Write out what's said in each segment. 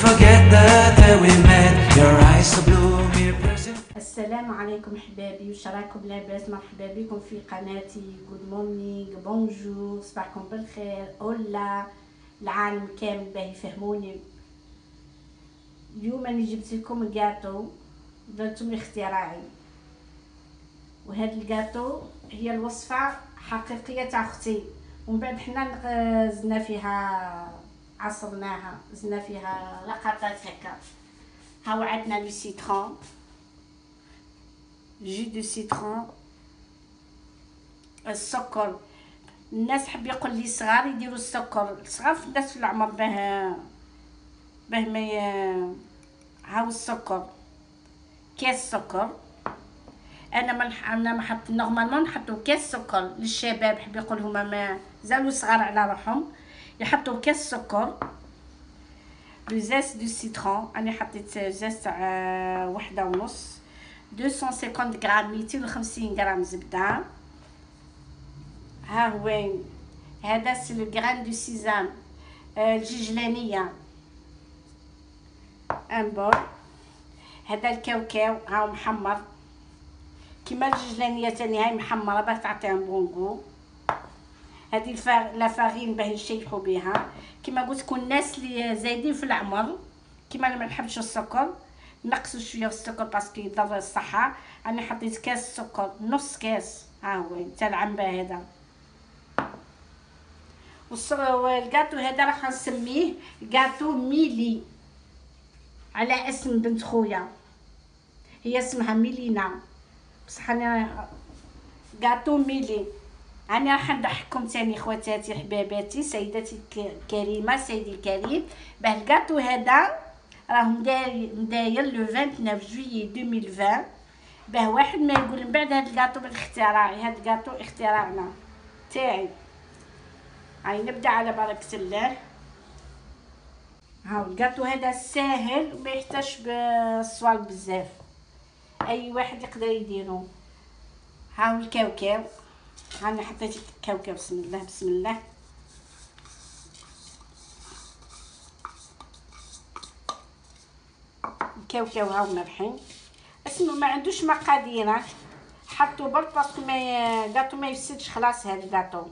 forget the day we met. Your eyes so blue, me present. السلام عليكم حبابي، وش راكم لاباس؟ مرحبا بكم في قناتي. جود مورنينغ، بونجور، صباحكم بالخير، اولا العالم كامل باه يفهموني. اليوم انا جبت لكم جاتو درتم اختراعي، وهذا الجاتو هي الوصفه حقيقيه تاع اختي، ومن بعد حنا زدنا فيها، عصرناها، زدنا فيها لقطات هكا. هاو عندنا لو سيترون، جي دو سيترون، السكر. الناس حب يقول لي صغار يديروا السكر، صغار في الناس في العمر باه ما هاو السكر، كاس سكر. انا ما حط نورمالمون نحطوا كاس سكر للشباب، حب يقول هما ما زالوا صغار على روحهم، يحطوا كاس سكر. لو زيت دو سيترون، انا حطيت زيت تاع 1.5، 250 غرام، 250 غرام زبده. ها وين هذا سي لو غران دو سيزام، الججلانيه، ان بول. هذا الكاوكاو هاو محمر كيما الججلانيه تاني، هاي محمره باه تعطي ان بون غو. هذه لا فارين باه نشيحوا بها. كيما قلت لكم الناس اللي زايدين في العمر، كيما انا ما نحبش السكر، نقصوا شويه في السكر باسكو يضر الصحه. انا حطيت كاس سكر، نص كاس، ها هو تاع العنبه هذا. والكاتو هذا راح نسميه كاتو ميلي على اسم بنت خويا، هي اسمها ميلينا، بصح انا كاتو ميلي. انا راح نضحككم ثاني خواتاتي حباباتي سيداتي الكريمه، سيدي الكريم. باه الكاتو هذا راه مداير لو 29 جويي 2020، باه واحد ما يقول من بعد هذا الكاتو بالاختراعي، هذا الكاتو اختراعنا تاعي. هاي نبدا على بركه الله. هاو الكاتو هذا ساهل وما يحتاجش بالصوالح بزاف، اي واحد يقدر يديرو. هاو الكاوكاو، انا حطيت الكاوكاو، بسم الله بسم الله. الكاوكاو هاو مرحين، اسمه ما عندوش مقادير، حطوا برك باسكو ما كاطو ما يفسدش. خلاص هذا كاطو،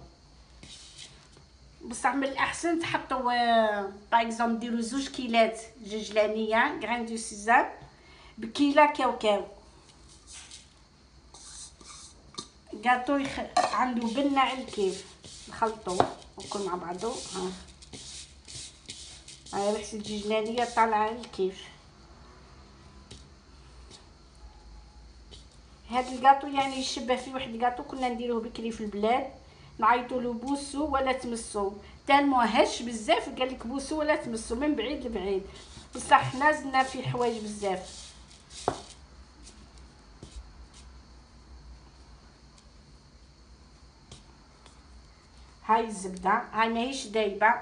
بصح من الاحسن تحطوا باغ اكزومبل ديروا 2 كيلات ججلانيه غران دو سيزام بكيلا كاوكاو. كاطو عنده بنه على الكيف، نخلطوا الكل مع بعضو. هاي ريحه الججلانيه طالعه على الكيف. هاد الكاطو يعني يشبه في واحد الكاطو كنا نديروه بكري في البلاد، نعيطوا له بوسو ولا تمسو، تالمو هش بزاف قالك بوسو ولا تمسو من بعيد لبعيد، بصح حنا زدنا فيه حوايج بزاف. هاي الزبده، هاي ماهيش دايبه،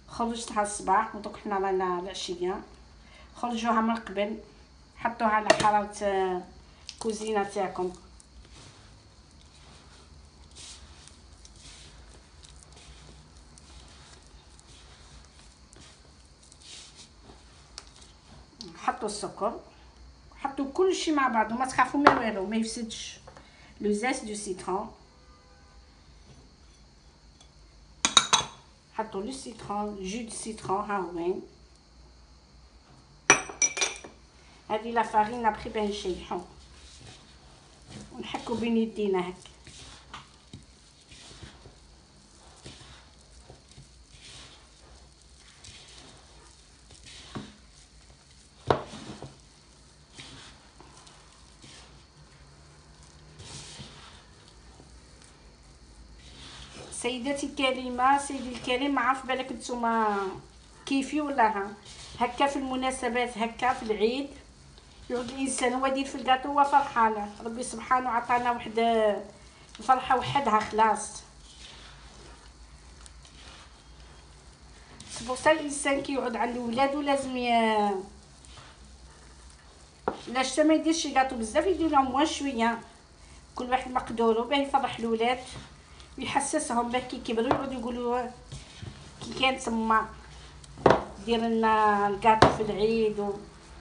خرجتها الصباح ودوك حنا رانا العشيه. خرجوها من قبل، حطوها على حراره كوزينه تاعكم. حطوا السكر، حطوا كل شيء مع بعض وما تخافوا من والو ما يفسدش. لو زيت دو سيترون، حطوا لو سيترون، جو دو سيترون، ها وين. هذه لا فارين ابخي باه نشيحو ونحكو بين يدينا هكا. سيداتي الكريمه، سيدي الكريم، ما عارف بالك نتوما كيفي ولا هكا في المناسبات، هكا في العيد يعود الانسان هو يدير في الكاطو هو فرحان، ربي سبحانه عطانا واحد الفرحه وحدها خلاص. سبوسا الانسان كي يقعد عند ولادو لازم لاش ما يديرش الكاطو بزاف، يدير لهم موان شويه، كل واحد مقدورو باه يفرح الولاد ويحسسهم باه كي كبروا يقعدوا يقولوا كي كانت تما. دير لنا الكاطو في العيد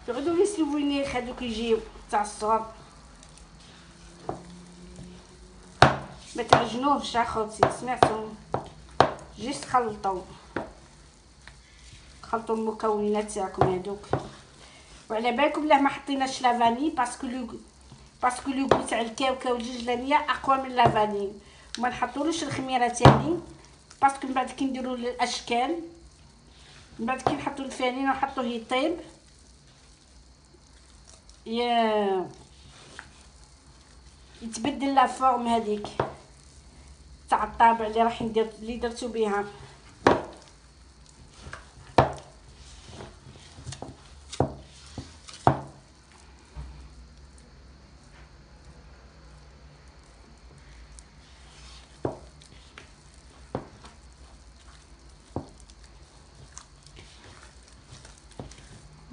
يقعدوا لي سلوينيك هذوك يجيو تاع الصغر. ما تعجنوهش اخوتي، سمعتوا؟ جيست خلطوا المكونات تاعكم هذوك. وعلى بالكم بلاه ما حطيناش لافاني باسكو لو غو تاع الكاوكاو الجلجلانيه اقوى من لافاني. وما نحطولوش الخميره تاني باسكو من بعد كي نديروا الاشكال، من بعد كي نحطوا الفاني ونحطوه يطيب يتبدل لا فورم هذيك تاع الطابع اللي راح ندير اللي درتو بها.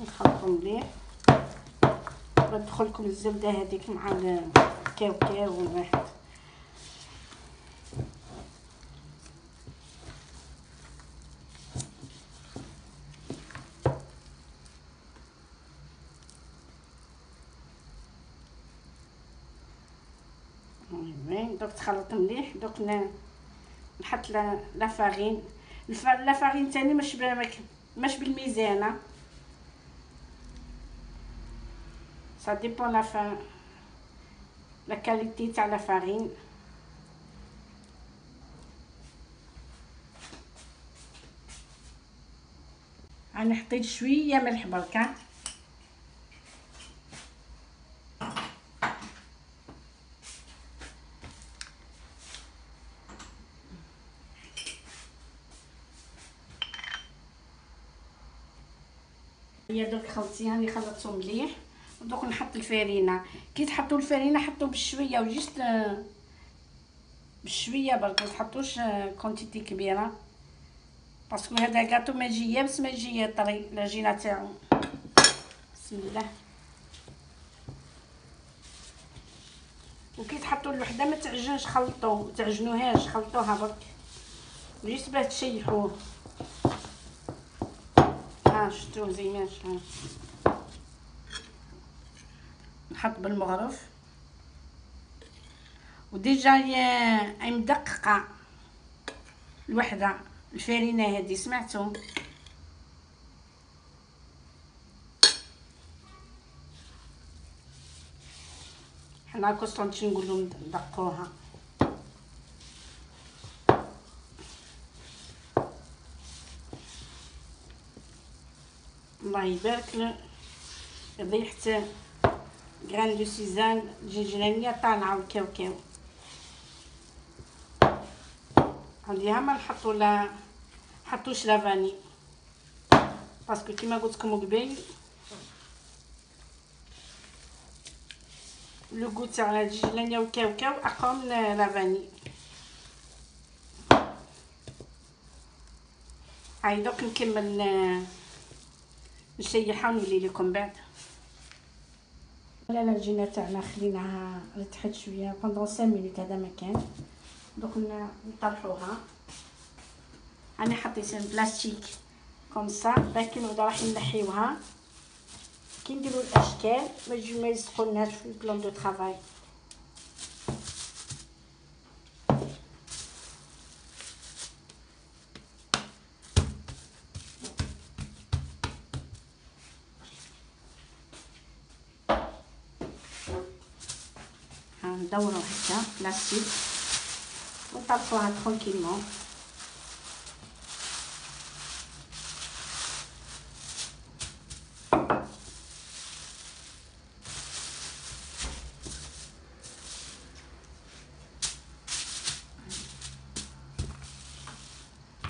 نخلطو مليح تدخلكم الزبده هذيك مع الكاوكاو والواحد. دوك تخلط مليح. دوك نحط لا فارين. لا فارين تاني مش بالميزانه، ça dépend la qualité تاع لا فارين. انا حطيت شويه ملح بركه. هي دوك خلطيها خلطتهم مليح. ودوك نحط الفرينه. كي تحطوا الفرينه حطوا بشويه وجست بشويه برك، ما تحطوش كونتيتي كبيره باسكو هذا كاطو ما يجي يابس ما يجي طري العجينه تاعو. بسم الله. وكي تحطوا الوحده ما تعجنش، خلطوا تعجنوهاش، خلطوها برك جيست باه تشيحوه. شفتوه زي ما شفتوه. نحط بالمغرف وديجا هي مدققه الوحده الفرينه هذه، سمعتوا؟ حنا كنت نقولوا ندقوها. الله يبارك ريحه غران دو سيزان الجلجلانيه طالعه والكاوكاو. عليها ما نحطوا لا حطوش لافاني باسكو كيما قلت لكم قبيل لو غو تاع الجلجلانيه والكاوكاو اقوى من لافاني. هاي دوك نكمل نشيحها ونولي لكم بعد. لا العجينه تاعنا خليناها رتحت شويه بوندون 5 مينوت، هذا مكان. دوك نطرحوها. انا حطيت البلاستيك كوم سا باكي نعاودو راح نحيوها. كي نديرو الاشكال ما يلصقولناش في البلان دو طرافاي. ندورو هكا بلاستيك ونطرحوها ترونكيلمون.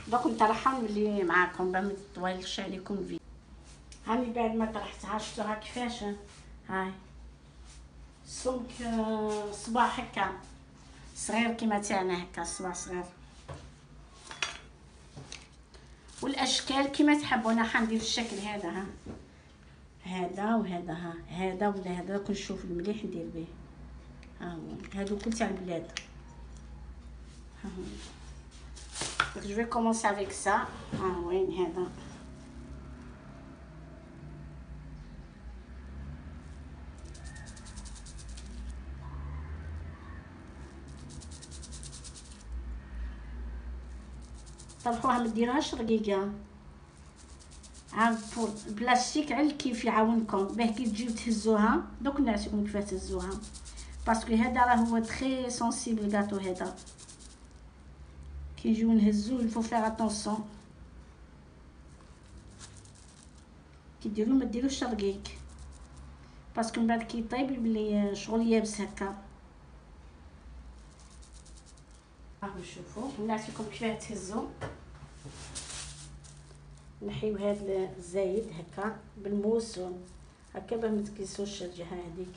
دوك نطرحها ونولي معاكم باش ما تطولش عليكم الفيديو. هاني بعد ما طرحتها شفتوها كيفاش. هاي سمك صباع هكا صغير كيما تاعنا هكا، صباع صغير. والاشكال كيما تحبوا. انا حندير الشكل هذا، ها هذا وهذا، ها هذا ولا هذا، كل نشوف المليح ندير به. ها هو هادو كل تاع البلاد. ها هو. Donc je vais commencer avec ça. وين هذا طرحوها ما ديروهاش رقيقه، عاد البلاستيك على كيف يعاونكم باه كي تجيو تهزوها. دوك نعطيكم كيف تهزوها باسكو هذا راه هو تري سونسيبل غاتو. هذا كي نجيو نهزوه الفو فيغ اتونسيون، كي ديرو ما ديروش رقيق باسكو من بعد كي يطيب يولي شغل يابس هكا. راهو شوفوا نعطيكم كيف تهزو. نحيو هاد الزايد هكا بالموس هكا باه متكيسوش الجهه هذيك.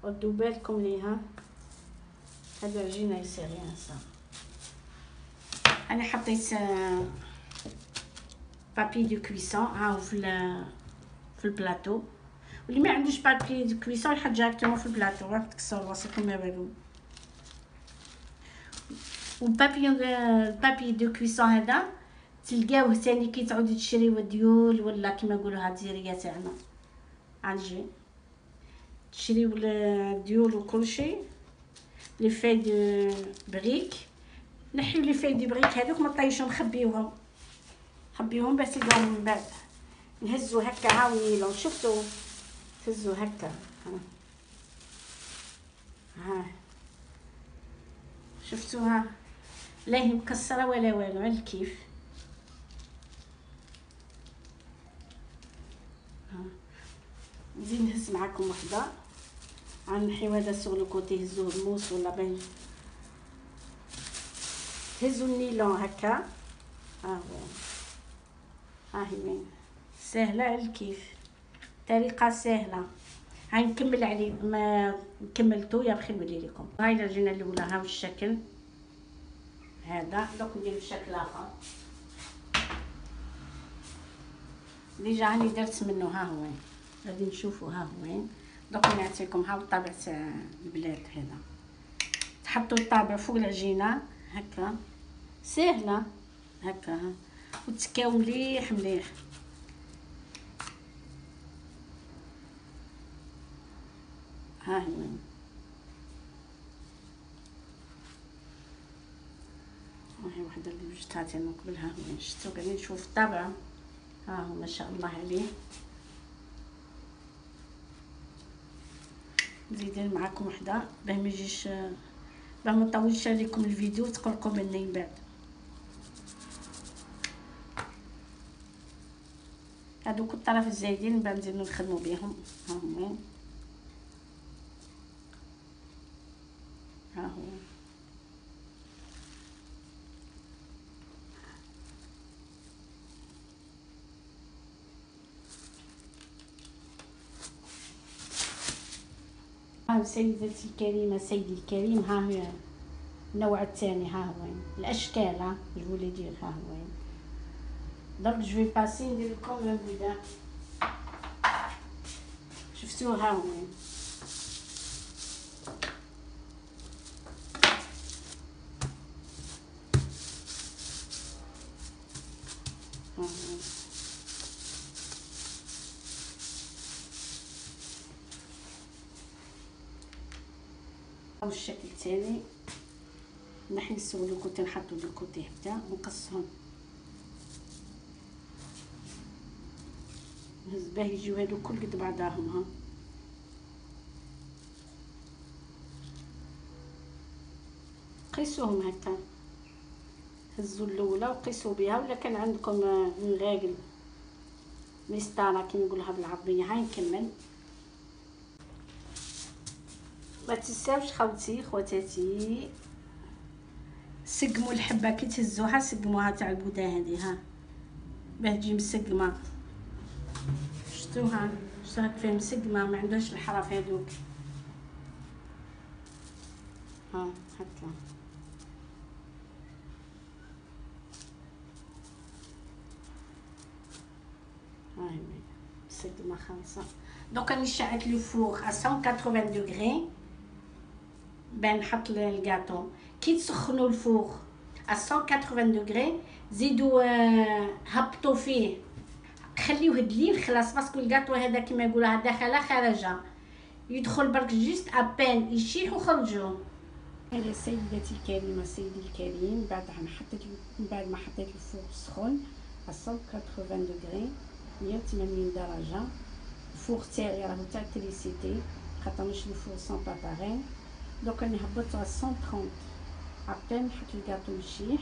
ردوا بالكم ليها، هاد العجينه يسيريان صا. انا حطيت بابي دو كويسون هاو في البلاطو، واللي ما عندوش بابي دو كويسون يحط ديريكتومون في البلاطو، راه تكسر راسكم ما بالو. البابي دو كويسون هذا تلقاوه ثاني كي تعودوا تشريو ديول ولا كيما نقولوا هاد الزيريه تاعنا عالجي تشريو الديول وكلشي. لي في دو بريك نحيو لي في دو بريك هذوك ما طيشهم، خبيوهم باش تلقاوهم من بعد. نهزو هكا هاونيلون، شفتوا تهزو هكا ها شفتوها لا هي مكسره ولا والو على الكيف. نزيد نهز معاكم وحده. غنحيو هذا سوغ لو كوتي، هزوه الموس ولا بين تهزو النيلون هكا. ها هي وين سهله على الكيف، طريقه سهله. هاي نكمل عليه ما كملتو يا بخي نولي لكم. هاي العجينه الاولى ها الشكل هذا. دوك ندير بشكل اخر ديجا هاني درت منه. ها هو غادي نشوفوا. ها هو دوك نعطيكم هاو الطابع تاع البلاد هذا. تحطوا الطابع فوق العجينه هكا سهله هكا وتسكاو مليح مليح. ها هي هاي وحده اللي وجدتها تاعنا قبل. ها هو شفتوا قاعدين نشوف الطابع. ها هو ما شاء الله عليه. نزيد معكم وحده باه ما يجيش باه ما نطولش عليكم الفيديو تقلقوا مني من بعد. هادوك الطرف الزايدين من بعد نزيدو نخدموا بهم. ها هو ها هو ها سيدتي الكريمه سيدي الكريم. ها هو النوع الثاني. ها هو الاشكال. ها الولي ديال ها هو درك جو في باسي ندير لكم ان بدا. شفتوه ها هو الشكل الثاني. نحي نسوي لو كوتي نحطو دو كوتي هكذا ونقصهم نهز باه يجيو هادو كل قد بعضاهم. ها قيسوهم هكا، هزوا الاولى وقيسوا بها. ولا كان عندكم مغاقل مسطره كي نقولها بالعربيه. هاي نكمل. ما تنساوش خواتاتي سقموا الحبه كي تهزوها، سقموها تاع البوده هذه ها باه تجي مسقمه. شفتوها شفتوها كيف مسقمه ما عندهاش الحرف هذوك. ها هكا هاي مسقمه خالصه. دوك راني شعلت لو فور ا 180 دوغري باه نحط الكاطو. كي تسخنوا الفور ا 180 دوغري زيدوا هبطوا فيه، خليوه دليل خلاص باسكو الكاطو هذا كيما يقولوا داخله خارجه يدخل برك جوست ابان يشيح وخرجوا انا سيدتي الكريمه سيدي الكريم، بعد ما حطيت الفوق سخون على 180 دوغري 180 درجه. الفوق تاعي راهو تاع تريسيتي خاطر مش الفوق سون بابارين. دوك راني هبطتو على 130 عقبال نحط الكاطو يشيح،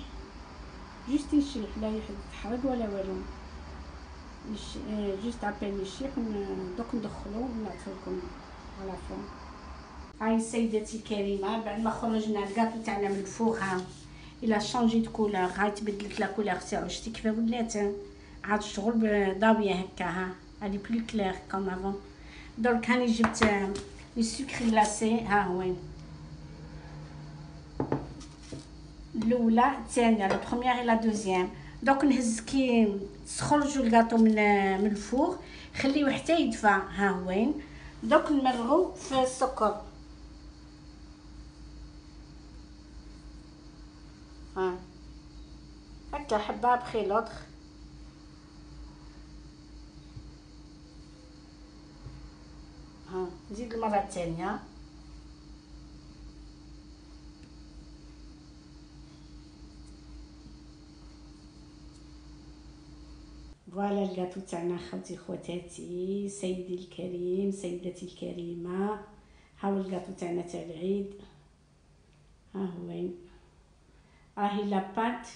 جوست يشيح لا يتحرق ولا والو، جوست عقبال يشيح. دوك ندخلو ونعطيكم على فون. هاي سيدتي الكريمه بعد ما خرجنا الكاطو تاعنا من الفوق، ها الى شانجي دو كولور، هاي تبدلت لا كولور تاعو، شتي كيف ولات عاد الشغل ضاويه هكا، ها الي بلو كلير كوم افون. درك هاني جبت لي سكر غلاسي، ها وين الاولى الثانيه لا بروميير لا دوزيام. دوك نهز كي تخرجوا الكاطو من الفوق خليوه حتى يدفى، ها وين. دوك نمرغو في السكر، ها هكا حبه بخي لوطخ. ها نزيد المره الثانيه، فوالا الكاطو تاعنا خوتي خواتاتي، سيدي الكريم سيدتي الكريمه. هاو الكاطو تاعنا تاع العيد، ها هو وين. راهي لاباط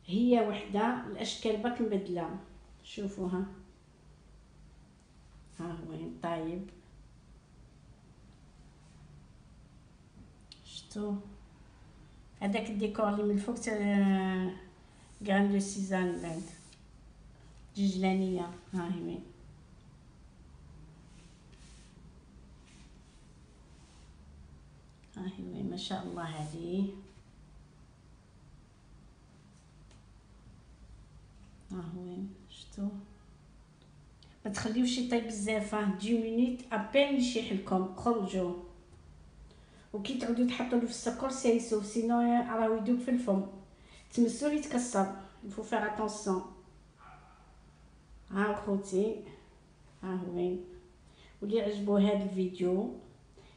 هي وحده، الاشكال باك مبدله، شوفوها ها هو وين. طيب شتو هذاك الديكور اللي من الفوق تاع غران لو سيزان بعد ججلانيه، ها هي وين. ها هي وين ما شاء الله عليه. ها هو وين شتو. ما تخليوش يطيب بزاف، 10 مينوت ابين يشيح لكم خرجوا. وكي تعودوا تحطوا له في السكر سيسو، سينو راهو يذوب في الفم، تمسوه يتكسر. الفو فيغ اتونسيون. ها خوتي ها هو وين. واللي عجبو هذا الفيديو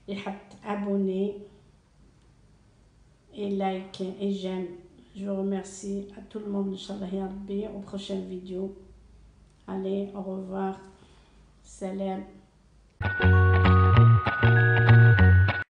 يحط ابوني et like et j'aime. Je vous remercie à tout le monde, Inch'Allah ya Rabbi, au prochain vidéo. Allez, au revoir. Salam.